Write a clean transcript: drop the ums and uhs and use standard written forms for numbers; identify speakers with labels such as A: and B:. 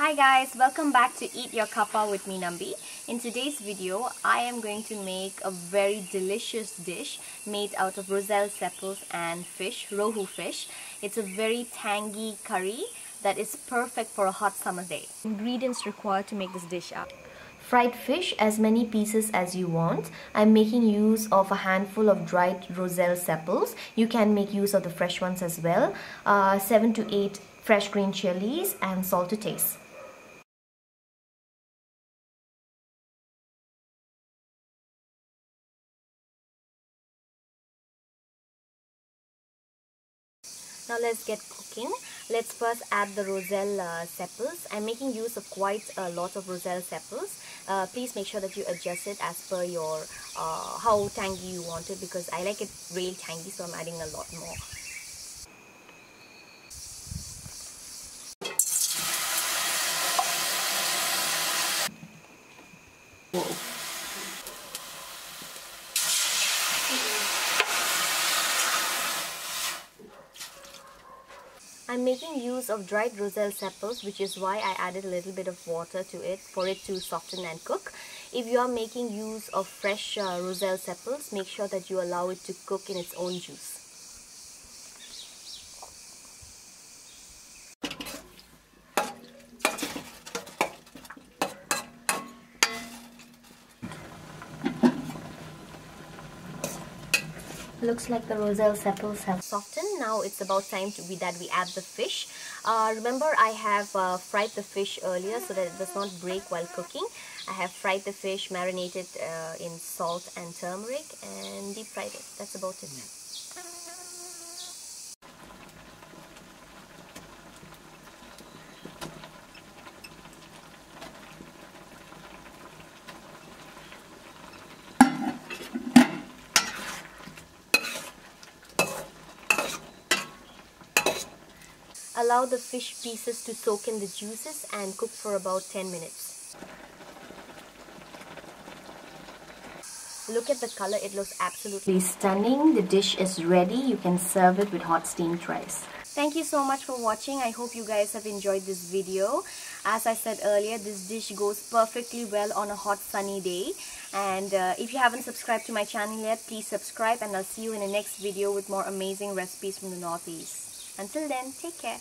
A: Hi guys, welcome back to Eat Your Kappa with me Nambie. In today's video, I am going to make a very delicious dish made out of Roselle Sepals and fish, rohu fish. It's a very tangy curry that is perfect for a hot summer day. Ingredients required to make this dish up. Fried fish, as many pieces as you want. I'm making use of a handful of dried Roselle Sepals. You can make use of the fresh ones as well. 7 to 8 fresh green chilies and salt to taste. Now let's get cooking. Let's first add the Roselle Sepals. I'm making use of quite a lot of Roselle Sepals. Please make sure that you adjust it as per your how tangy you want it, because I like it really tangy, so I'm adding a lot more. I'm making use of dried Roselle Sepals, which is why I added a little bit of water to it for it to soften and cook. If you are making use of fresh Roselle Sepals, make sure that you allow it to cook in its own juice. Looks like the Roselle Sepals have softened. Now it's about time that we add the fish. Remember, I have fried the fish earlier so that it does not break while cooking. I have fried the fish, marinated in salt and turmeric, and deep fried it. That's about it. Allow the fish pieces to soak in the juices and cook for about 10 minutes. Look at the color, it looks absolutely stunning. The dish is ready. You can serve it with hot steamed rice. Thank you so much for watching. I hope you guys have enjoyed this video. As I said earlier, this dish goes perfectly well on a hot sunny day. And if you haven't subscribed to my channel yet, please subscribe, and I'll see you in the next video with more amazing recipes from the Northeast. Until then, take care.